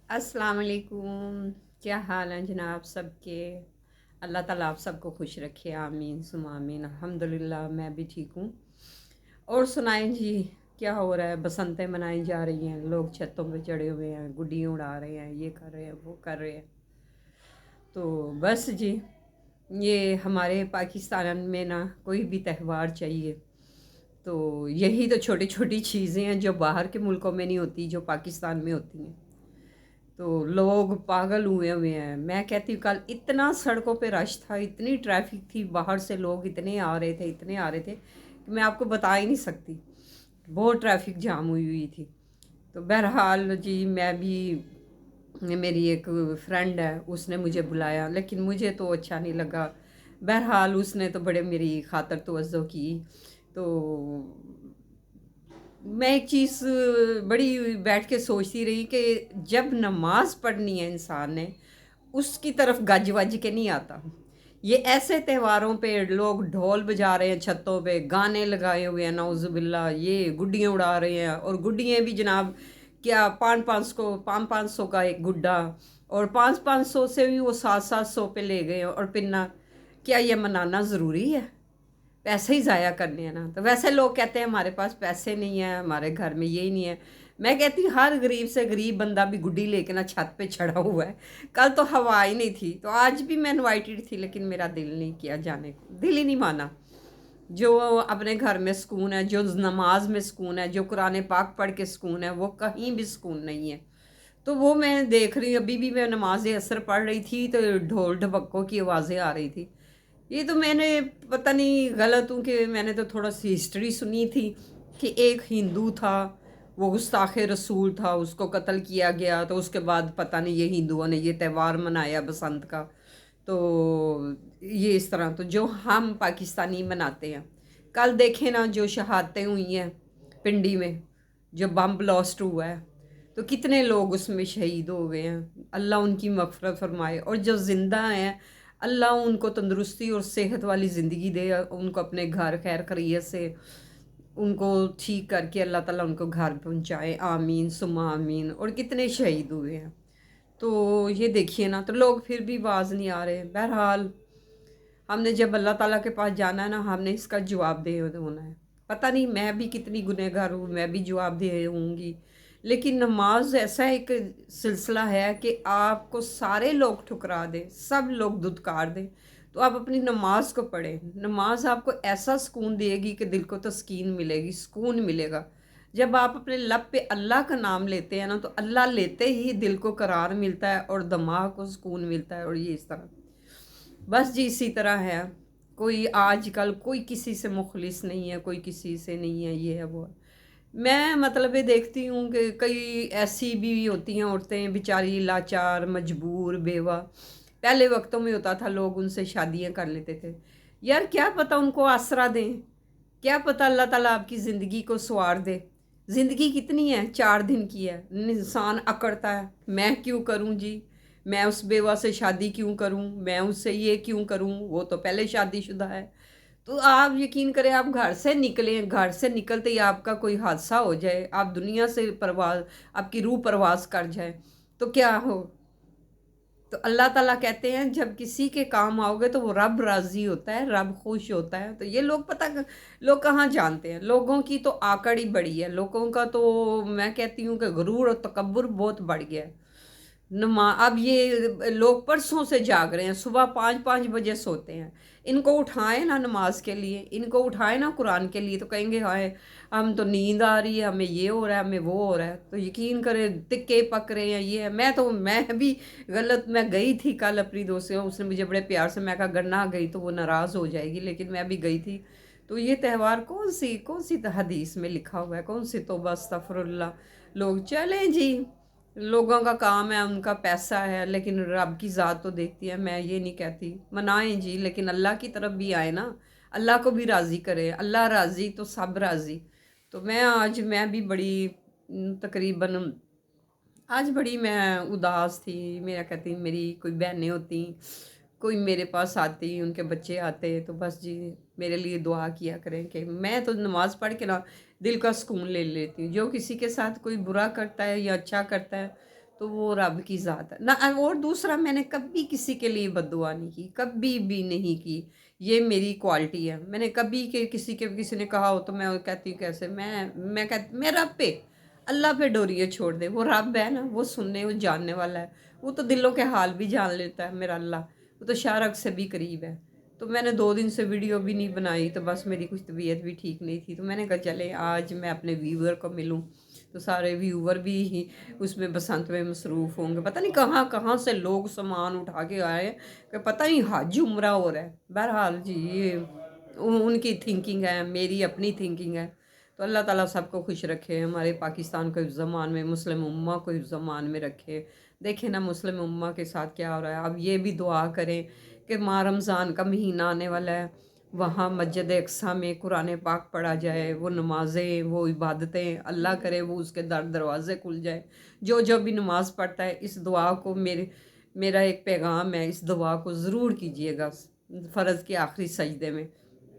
अस्सलाम वालेकुम। क्या हाल है जनाब सबके। अल्लाह ताला आप सबको खुश रखे, आमीन सुमा आमीन। अल्हम्दुलिल्लाह मैं भी ठीक हूँ। और सुनाएं जी, क्या हो रहा है। बसंतें मनाई जा रही हैं, लोग छतों पे चढ़े हुए हैं, गुड्डियाँ उड़ा रहे हैं, ये कर रहे हैं वो कर रहे हैं। तो बस जी, ये हमारे पाकिस्तान में ना कोई भी त्यौहार चाहिए तो यही तो छोटी छोटी चीज़ें हैं जो बाहर के मुल्कों में नहीं होती, जो पाकिस्तान में होती हैं। तो लोग पागल हुए हुए हैं। मैं कहती हूँ कल इतना सड़कों पे रश था, इतनी ट्रैफिक थी, बाहर से लोग इतने आ रहे थे, इतने आ रहे थे कि मैं आपको बता ही नहीं सकती। बहुत ट्रैफिक जाम हुई हुई थी। तो बहरहाल जी, मैं भी, मेरी एक फ्रेंड है, उसने मुझे बुलाया लेकिन मुझे तो अच्छा नहीं लगा। बहरहाल उसने तो बड़े मेरी खातर तवज्जो की। तो मैं एक चीज़ बड़ी बैठ के सोचती रही कि जब नमाज पढ़नी है इंसान ने, उसकी तरफ गज वज के नहीं आता। ये ऐसे त्योहारों पे लोग ढोल बजा रहे हैं, छतों पे गाने लगाए हुए हैं, नाउजुबिल्ला, ये गुड्डियाँ उड़ा रहे हैं। और गुड्डियाँ भी जनाब, क्या पाँच पाँच सौ का एक गुड्डा, और पाँच पाँच सौ से भी वो सात सात सौ पे ले गए। और पिन्ना, क्या ये मनाना ज़रूरी है? पैसे ही ज़ाया करने हैं ना। तो वैसे लोग कहते हैं हमारे पास पैसे नहीं है, हमारे घर में यही नहीं है। मैं कहती हूँ हर गरीब से गरीब बंदा भी गुड्डी लेके ना छत पे चढ़ा हुआ है। कल तो हवा ही नहीं थी, तो आज भी मैं इनवाइटेड थी लेकिन मेरा दिल नहीं किया जाने को, दिल ही नहीं माना। जो अपने घर में सुकून है, जो नमाज में सुकून है, जो कुरान पाक पढ़ के सुकून है, वो कहीं भी सुकून नहीं है। तो वो मैं देख रही हूँ, अभी भी मैं नमाज असर पढ़ रही थी तो ढोल ढबक्कों की आवाज़ें आ रही थी। ये तो मैंने, पता नहीं गलत हूँ कि मैंने तो थोड़ा सी हिस्ट्री सुनी थी कि एक हिंदू था, वो गुस्ताखे रसूल था, उसको कत्ल किया गया। तो उसके बाद पता नहीं ये हिंदुओं ने ये त्यौहार मनाया बसंत का। तो ये इस तरह तो जो हम पाकिस्तानी मनाते हैं। कल देखें ना, जो शहादतें हुई हैं पिंडी में, जो बम ब्लास्ट हुआ है, तो कितने लोग उसमें शहीद हो गए हैं। अल्लाह उनकी मग़फ़िरत फरमाए। और जो ज़िंदा हैं, अल्लाह उनको तंदुरुस्ती और सेहत वाली ज़िंदगी दे, उनको अपने घर खैर खैरियत से उनको ठीक करके अल्लाह ताला उनको घर पहुंचाए, आमीन सुमा आमीन। और कितने शहीद हुए हैं। तो ये देखिए ना, तो लोग फिर भी बाज नहीं आ रहे। बहरहाल, हमने जब अल्लाह ताला के पास जाना है ना, हमने इसका जवाबदेह होना है। पता नहीं मैं भी कितनी गुनहगार हूँ, मैं भी जवाबदेह होंगी। लेकिन नमाज ऐसा एक सिलसिला है कि आपको सारे लोग ठुकरा दें, सब लोग धुतकार दें, तो आप अपनी नमाज को पढ़ें। नमाज आपको ऐसा सुकून देगी कि दिल को तस्कीन मिलेगी, सुकून मिलेगा। जब आप अपने लब पे अल्लाह का नाम लेते हैं ना, तो अल्लाह लेते ही दिल को करार मिलता है और दिमाग को सुकून मिलता है। और ये इस तरह, बस जी इसी तरह है। कोई आजकल कोई किसी से मुखलिस नहीं है, कोई किसी से नहीं है, ये है वो है। मैं मतलब ये देखती हूँ कि कई ऐसी भी होती हैं औरतें बेचारी, लाचार, मजबूर, बेवा। पहले वक्तों में होता था लोग उनसे शादियाँ कर लेते थे। यार क्या पता उनको आसरा दें, क्या पता अल्लाह ताला आपकी ज़िंदगी को संवार दे। ज़िंदगी कितनी है, 4 दिन की है। इंसान अकड़ता है, मैं क्यों करूं जी, मैं उस बेवा से शादी क्यों करूं, मैं उससे ये क्यों करूं, वो तो पहले शादीशुदा है। तो आप यकीन करें, आप घर से निकलें, घर से निकलते ही आपका कोई हादसा हो जाए, आप दुनिया से परवाज, आपकी रूह परवाज कर जाए, तो क्या हो। तो अल्लाह ताला कहते हैं जब किसी के काम आओगे तो वो रब राज़ी होता है, रब खुश होता है। तो ये लोग लोग कहाँ जानते हैं। लोगों की तो आकड़ ही बड़ी है, लोगों का तो मैं कहती हूँ कि गुरूर और तकब्बुर बहुत बढ़ गया है। नमा अब ये लोग परसों से जाग रहे हैं, सुबह 5-5 बजे सोते हैं। इनको उठाएं ना नमाज के लिए, इनको उठाएं ना कुरान के लिए, तो कहेंगे हाय हम तो नींद आ रही है, हमें ये हो रहा है, हमें वो हो रहा है। तो यकीन करें तिक्के पक रहे हैं, ये है। मैं भी गलत, मैं गई थी कल अपनी दोस्त से, उसने मुझे बड़े प्यार से, मैं कहा अगर ना गई तो वो नाराज़ हो जाएगी, लेकिन मैं भी गई थी। तो ये त्यौहार कौन सी हदीस में लिखा हुआ है, कौन सी तौबा अस्तगफिरुल्लाह। लोग चलें जी, लोगों का काम है, उनका पैसा है, लेकिन रब की ज़ात तो देखती है। मैं ये नहीं कहती मनाएं जी, लेकिन अल्लाह की तरफ भी आए ना, अल्लाह को भी राज़ी करें। अल्लाह राज़ी तो सब राज़ी। तो मैं भी बड़ी तकरीबन आज बड़ी मैं उदास थी। मेरा कहती मेरी कोई बहनें होती, कोई मेरे पास आती, उनके बच्चे आते, तो बस जी मेरे लिए दुआ किया करें कि मैं तो नमाज़ पढ़ के ना दिल का सुकून ले लेती हूँ। जो किसी के साथ कोई बुरा करता है या अच्छा करता है, तो वो रब की ज़ात है ना। और दूसरा, मैंने कभी किसी के लिए बद्दुआ नहीं की, कभी भी नहीं की। ये मेरी क्वालिटी है। मैंने कभी के किसी ने कहा हो तो मैं वो कहती हूँ कैसे, मैं रब पे, अल्लाह पे डोरियाँ छोड़ दे। वो रब है ना, वो सुनने वो जानने वाला है। वो तो दिलों के हाल भी जान लेता है मेरा अल्लाह। वो तो शारक से भी करीब है। तो मैंने 2 दिन से वीडियो भी नहीं बनाई, तो बस मेरी कुछ तबीयत भी ठीक नहीं थी, तो मैंने कहा चले आज मैं अपने व्यूअर को मिलूं। तो सारे व्यूअर भी उसमें बसंत में मसरूफ़ होंगे। पता नहीं कहाँ कहाँ से लोग सामान उठा के आए, कि पता नहीं हज उम्रा हो रहा है। बहरहाल जी, ये उनकी थिंकिंग है, मेरी अपनी थिंकिंग है। तो अल्लाह ताला सबको खुश रखे, हमारे पाकिस्तान को ज़मान में, मुस्लिम उम्मा को ज़मान में रखे। देखें ना मुस्लिम उम्मा के साथ क्या हो रहा है। अब ये भी दुआ करें कि माह रमज़ान का महीना आने वाला है, वहाँ मस्जिद अक़सा में कुरान पाक पढ़ा जाए, वो नमाज़ें, वो इबादतें, अल्लाह करे वो उसके दरवाज़े खुल जाए। जो जो भी नमाज़ पढ़ता है, इस दुआ को मेरा एक पैगाम है, इस दुआ को ज़रूर कीजिएगा फ़र्ज़ के आखिरी सजदे में,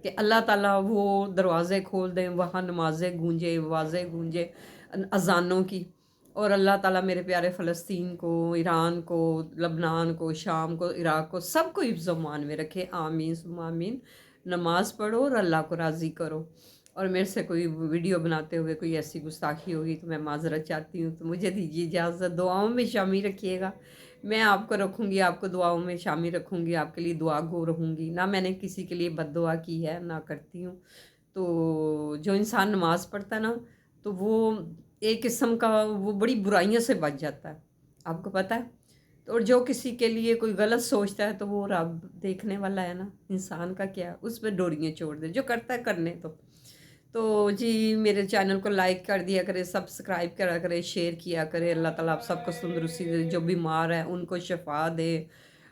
कि अल्लाह ताला वो दरवाज़े खोल दें, वहाँ नमाज़ें गूंजे, आवाज़ें गूंजे अज़ानों की। और अल्लाह ताला मेरे प्यारे फ़लस्तीन को, ईरान को, लबनान को, शाम को, इराक़ को, सबको हिफ्ज़ मान में रखे। आमीन सुम्मा आमीन। नमाज़ पढ़ो और अल्लाह को राज़ी करो। और मेरे से कोई वीडियो बनाते हुए कोई ऐसी गुस्ताखी होगी तो मैं माज़रत चाहती हूँ। तो मुझे दीजिए इजाज़त, दुआओं में शामिल रखिएगा। मैं आपको रखूँगी, आपको दुआओं में शामिल रखूँगी, आपके लिए दुआ गो रहूँगी। ना मैंने किसी के लिए बद्दुआ की है, ना करती हूँ। तो जो इंसान नमाज़ पढ़ता है ना, तो वो एक किस्म का वो बड़ी बुराइयों से बच जाता है, आपको पता है। तो और जो किसी के लिए कोई गलत सोचता है, तो वो रब देखने वाला है ना, इंसान का क्या, उस पर डोरियाँ छोड़ दे, जो करता है करने तो। तो जी मेरे चैनल को लाइक कर दिया करें, सब्सक्राइब करा करें, शेयर किया करें। अल्लाह ताला आप सबको तंदुरुस्ती दे, जो बीमार है उनको शिफा दे,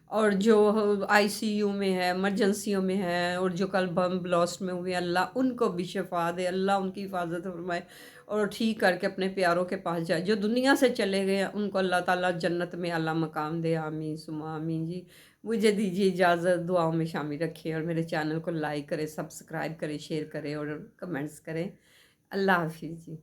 और जो आईसीयू में है, इमरजेंसियों में है, और जो कल बम ब्लास्ट में हुए, अल्लाह उनको भी शिफा दे, अल्लाह उनकी हिफाजत फरमाए और ठीक करके अपने प्यारों के पास जाए। जो दुनिया से चले गए हैं उनको अल्लाह ताला जन्नत में आला मकाम दे। आमीन सुमा आमीन जी। मुझे दीजिए इजाज़त, दुआओं में शामिल रखें और मेरे चैनल को लाइक करें, सब्सक्राइब करें, शेयर करें और कमेंट्स करें। अल्लाह हाफिज़ जी।